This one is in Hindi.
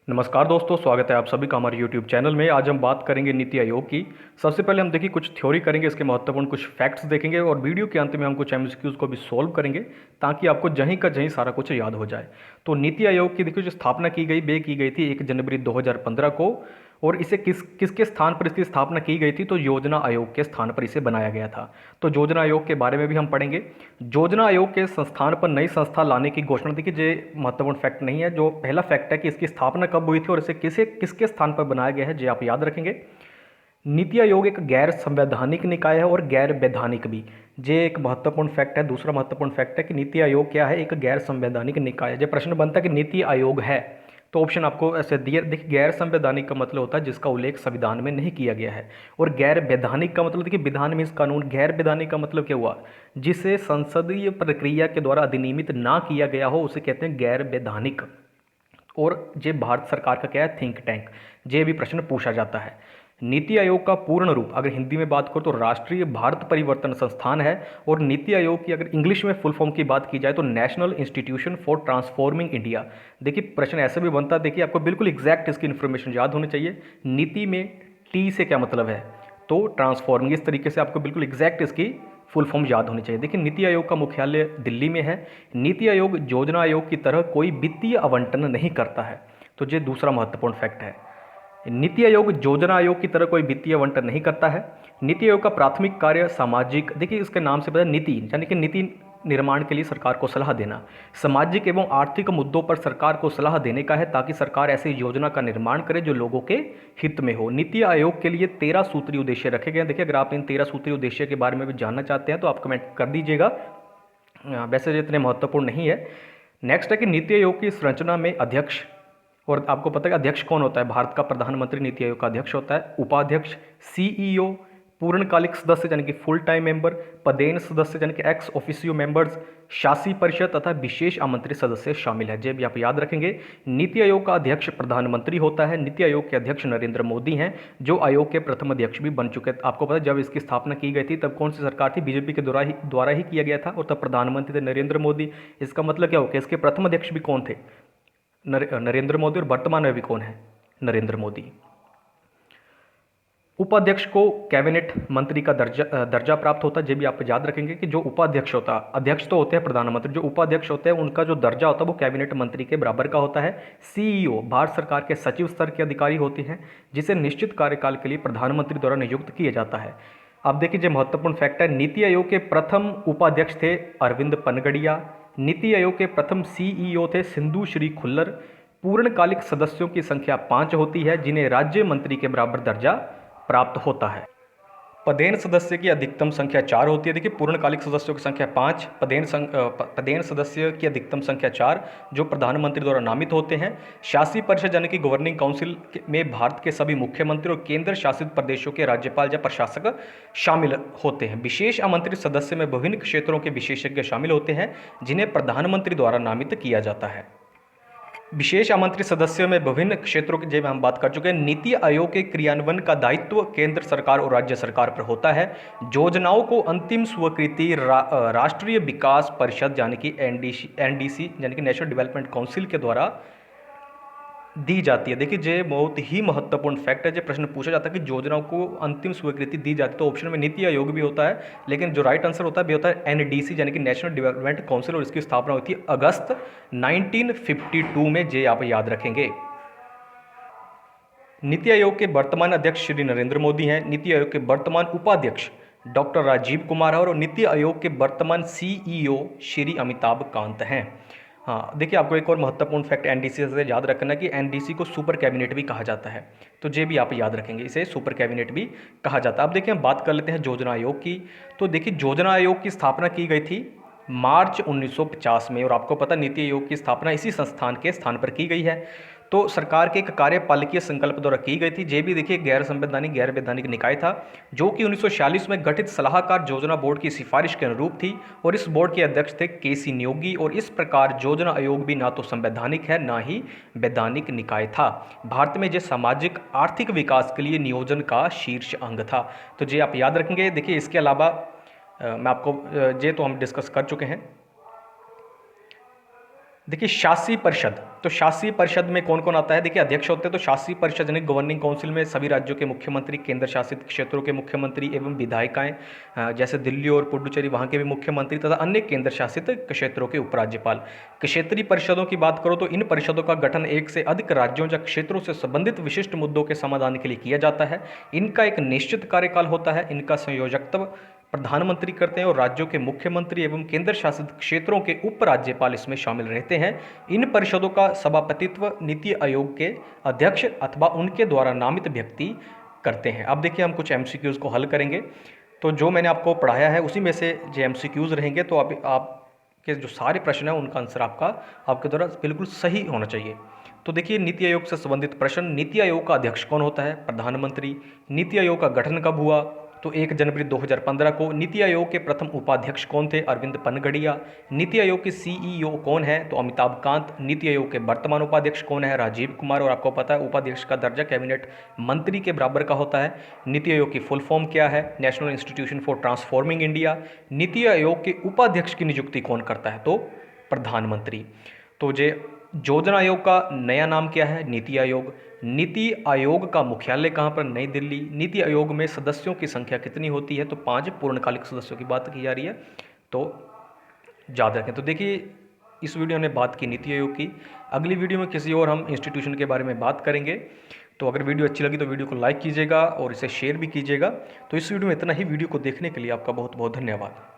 नमस्कार दोस्तों, स्वागत है आप सभी का हमारे YouTube चैनल में। आज हम बात करेंगे नीति आयोग की। सबसे पहले हम देखिए कुछ थ्योरी करेंगे, इसके महत्वपूर्ण कुछ फैक्ट्स देखेंगे और वीडियो के अंत में हम कुछ एमसीक्यूज़ को भी सॉल्व करेंगे ताकि आपको जहीं का जहीं सारा कुछ याद हो जाए। तो नीति आयोग की देखिए जो स्थापना की गई की गई थी 1 जनवरी 2015 को। और इसे किसके स्थान पर इसकी स्थापना की गई थी? तो योजना आयोग के स्थान पर इसे बनाया गया था। तो योजना आयोग के बारे में भी हम पढ़ेंगे। योजना आयोग के संस्थान पर नई संस्था लाने की घोषणा। देखिए ये महत्वपूर्ण फैक्ट नहीं है, जो पहला फैक्ट है कि इसकी स्थापना कब हुई थी और इसे किसके स्थान पर बनाया गया है, ये आप याद रखेंगे। नीति आयोग एक गैर संवैधानिक निकाय है और गैर वैधानिक भी। ये एक महत्वपूर्ण फैक्ट है। दूसरा महत्वपूर्ण फैक्ट है कि नीति आयोग क्या है? एक गैर संवैधानिक निकाय है। जब प्रश्न बनता है कि नीति आयोग है तो ऑप्शन आपको ऐसे दिए। देखिए गैर संवैधानिक का मतलब होता है जिसका उल्लेख संविधान में नहीं किया गया है, और गैर वैधानिक का मतलब देखिए विधान मीन्स कानून। गैर वैधानिक का मतलब क्या हुआ? जिसे संसदीय प्रक्रिया के द्वारा अधिनियमित ना किया गया हो उसे कहते हैं गैर वैधानिक। और ये भारत सरकार का क्या है? Think tank. ये भी प्रश्न पूछा जाता है। नीति आयोग का पूर्ण रूप अगर हिंदी में बात करो तो राष्ट्रीय भारत परिवर्तन संस्थान है। और नीति आयोग की अगर इंग्लिश में फुल फॉर्म की बात की जाए तो national institution for transforming India. देखिए प्रश्न ऐसे भी बनता है, देखिए आपको बिल्कुल एग्जैक्ट इसकी इन्फॉर्मेशन याद होनी चाहिए। नीति में टी से क्या मतलब है? तो ट्रांसफॉर्मिंग। इस तरीके से आपको बिल्कुल एग्जैक्ट इसकी फुल फॉर्म याद होनी चाहिए। देखिए नीति आयोग का मुख्यालय दिल्ली में है। नीति आयोग योजना आयोग की तरह कोई वित्तीय आवंटन नहीं करता है। तो ये दूसरा महत्वपूर्ण फैक्ट है। नीति आयोग योजना आयोग की तरह कोई वित्तीय आवंटन नहीं करता है। नीति आयोग का प्राथमिक कार्य सामाजिक, देखिए इसके नाम से पता है नीति, यानी कि नीति निर्माण के लिए सरकार को सलाह देना। सामाजिक एवं आर्थिक मुद्दों पर सरकार को सलाह देने का है ताकि सरकार ऐसी योजना का निर्माण करे जो लोगों के हित में हो। नीति आयोग के लिए 13 सूत्रीय उद्देश्य रखे गए हैं। देखिए अगर आप इन 13 सूत्रीय उद्देश्य के बारे में भी जानना चाहते हैं तो आप कमेंट कर दीजिएगा, वैसे ये इतने महत्वपूर्ण नहीं है। नेक्स्ट है कि नीति आयोग की संरचना में अध्यक्ष, और आपको पता है कि अध्यक्ष कौन होता है? भारत का प्रधानमंत्री नीति आयोग का अध्यक्ष होता है। उपाध्यक्ष, सीईओ, पूर्णकालिक सदस्य यानी कि फुल टाइम मेंबर, पदेन सदस्य यानी कि एक्स ऑफिसियो मेंबर्स, शासी परिषद तथा विशेष आमंत्रित सदस्य शामिल है। ये भी आप याद रखेंगे। नीति आयोग का अध्यक्ष प्रधानमंत्री होता है। नीति आयोग के अध्यक्ष नरेंद्र मोदी हैं, जो आयोग के प्रथम अध्यक्ष भी बन चुके हैं। आपको पता है जब इसकी स्थापना की गई थी तब कौन सी सरकार थी? बीजेपी के द्वारा ही किया गया था, और तब प्रधानमंत्री थे नरेंद्र मोदी। इसका मतलब क्या हो गया? इसके प्रथम अध्यक्ष भी कौन थे? नरेंद्र मोदी। और वर्तमान में भी कौन है? नरेंद्र मोदी। उपाध्यक्ष को कैबिनेट मंत्री का दर्जा प्राप्त होता है। ये भी आप याद रखेंगे कि जो उपाध्यक्ष होता है, अध्यक्ष तो होते हैं प्रधानमंत्री, जो उपाध्यक्ष होते हैं उनका जो दर्जा होता है वो कैबिनेट मंत्री के बराबर का होता है। सीईओ भारत सरकार के सचिव स्तर के अधिकारी होते हैं, जिसे निश्चित कार्यकाल के लिए प्रधानमंत्री द्वारा नियुक्त किया जाता है। अब देखिए जो महत्वपूर्ण फैक्ट है, नीति आयोग के प्रथम उपाध्यक्ष थे अरविंद पनगड़िया। नीति आयोग के प्रथम सीईओ थे सिंधु श्री खुल्लर। पूर्णकालिक सदस्यों की संख्या 5 होती है, जिन्हें राज्य मंत्री के बराबर दर्जा प्राप्त होता है। पदेन सदस्य की अधिकतम संख्या 4 होती है। देखिए पूर्णकालिक सदस्यों की संख्या 5, पदेन सदस्य की अधिकतम संख्या 4, जो प्रधानमंत्री द्वारा नामित होते हैं। शासी परिषद यानी कि गवर्निंग काउंसिल में भारत के सभी मुख्यमंत्री और केंद्र शासित प्रदेशों के राज्यपाल या प्रशासक शामिल होते हैं। विशेष आमंत्रित सदस्य में विभिन्न क्षेत्रों के विशेषज्ञ शामिल होते हैं, जिन्हें प्रधानमंत्री द्वारा नामित किया जाता है। विशेष आमंत्रित सदस्यों में विभिन्न क्षेत्रों की जब हम बात कर चुके हैं। नीति आयोग के क्रियान्वयन का दायित्व केंद्र सरकार और राज्य सरकार पर होता है। योजनाओं को अंतिम स्वीकृति राष्ट्रीय विकास परिषद यानी कि एनडीसी यानी कि नेशनल डेवलपमेंट काउंसिल के द्वारा दी जाती है। देखिए ये बहुत ही महत्वपूर्ण फैक्ट है। जो प्रश्न पूछा जाता है कि योजनाओं को अंतिम स्वीकृति दी जाती है, तो ऑप्शन में नीति आयोग भी होता है, लेकिन जो राइट आंसर होता है भी होता है एनडीसी यानी कि नेशनल डेवलपमेंट काउंसिल, और इसकी स्थापना हुई थी अगस्त 1952 में। ये आप याद रखेंगे। नीति आयोग के वर्तमान अध्यक्ष श्री नरेंद्र मोदी हैं। नीति आयोग के वर्तमान उपाध्यक्ष डॉक्टर राजीव कुमार है, और नीति आयोग के वर्तमान सीईओ श्री अमिताभ कांत हैं। हाँ देखिए आपको एक और महत्वपूर्ण फैक्ट एनडीसी से याद रखना कि एनडीसी को सुपर कैबिनेट भी कहा जाता है। तो ये भी आप याद रखेंगे, इसे सुपर कैबिनेट भी कहा जाता है। अब देखिए हम बात कर लेते हैं योजना आयोग की। तो देखिए योजना आयोग की स्थापना की गई थी मार्च 1950 में, और आपको पता नीति आयोग की स्थापना इसी संस्थान के स्थान पर की गई है। तो सरकार के एक कार्यपालिकीय संकल्प द्वारा की गई थी। ये भी देखिए गैर संवैधानिक गैर वैधानिक निकाय था, जो कि 1946 में गठित सलाहकार योजना बोर्ड की सिफारिश के अनुरूप थी, और इस बोर्ड के अध्यक्ष थे केसी नियोगी। और इस प्रकार योजना आयोग भी ना तो संवैधानिक है ना ही वैधानिक निकाय था। भारत में यह सामाजिक आर्थिक विकास के लिए नियोजन का शीर्ष अंग था। तो ये आप याद रखेंगे। देखिए इसके अलावा मैं आपको ये तो हम डिस्कस कर चुके हैं। देखिए शासी परिषद, तो शासी परिषद में कौन कौन आता है? देखिए अध्यक्ष होते हैं, तो शासी परिषद यानी गवर्निंग काउंसिल में सभी राज्यों के मुख्यमंत्री, केंद्र शासित क्षेत्रों के मुख्यमंत्री एवं विधायिकाएं, जैसे दिल्ली और पुडुचेरी वहाँ के भी मुख्यमंत्री तथा अन्य केंद्र शासित क्षेत्रों के उपराज्यपाल। क्षेत्रीय परिषदों की बात करो तो इन परिषदों का गठन एक से अधिक राज्यों या क्षेत्रों से संबंधित विशिष्ट मुद्दों के समाधान के लिए किया जाता है। इनका एक निश्चित कार्यकाल होता है। इनका संयोजकत्व प्रधानमंत्री करते हैं और राज्यों के मुख्यमंत्री एवं केंद्र शासित क्षेत्रों के उपराज्यपाल इसमें शामिल रहते हैं। इन परिषदों का सभापतित्व नीति आयोग के अध्यक्ष अथवा उनके द्वारा नामित व्यक्ति करते हैं। अब देखिए हम कुछ एमसीक्यूज को हल करेंगे। तो जो मैंने आपको पढ़ाया है उसी में से जो एमसीक्यूज रहेंगे, तो आपके जो सारे प्रश्न हैं उनका आंसर आपके द्वारा बिल्कुल सही होना चाहिए। तो देखिए नीति आयोग से संबंधित प्रश्न, नीति आयोग का अध्यक्ष कौन होता है? प्रधानमंत्री। नीति आयोग का गठन कब हुआ? तो 1 जनवरी 2015 को। नीति आयोग के प्रथम उपाध्यक्ष कौन थे? अरविंद पनगड़िया। नीति आयोग के सीईओ कौन है? तो अमिताभ कांत। नीति आयोग के वर्तमान उपाध्यक्ष कौन है? राजीव कुमार। और आपको पता है उपाध्यक्ष का दर्जा कैबिनेट मंत्री के बराबर का होता है। नीति आयोग की फुल फॉर्म क्या है? National institution for transforming India. NITI Aayog के उपाध्यक्ष की नियुक्ति कौन करता है? तो प्रधानमंत्री। तो योजना आयोग का नया नाम क्या है? नीति आयोग। नीति आयोग का मुख्यालय कहाँ पर? नई दिल्ली। नीति आयोग में सदस्यों की संख्या कितनी होती है? तो 5 पूर्णकालिक सदस्यों की बात की जा रही है, तो याद रखें। तो देखिए इस वीडियो में बात की नीति आयोग की। अगली वीडियो में किसी और हम इंस्टीट्यूशन के बारे में बात करेंगे। तो अगर वीडियो अच्छी लगी तो वीडियो को लाइक कीजिएगा और इसे शेयर भी कीजिएगा। तो इस वीडियो में इतना ही। वीडियो को देखने के लिए आपका बहुत बहुत धन्यवाद।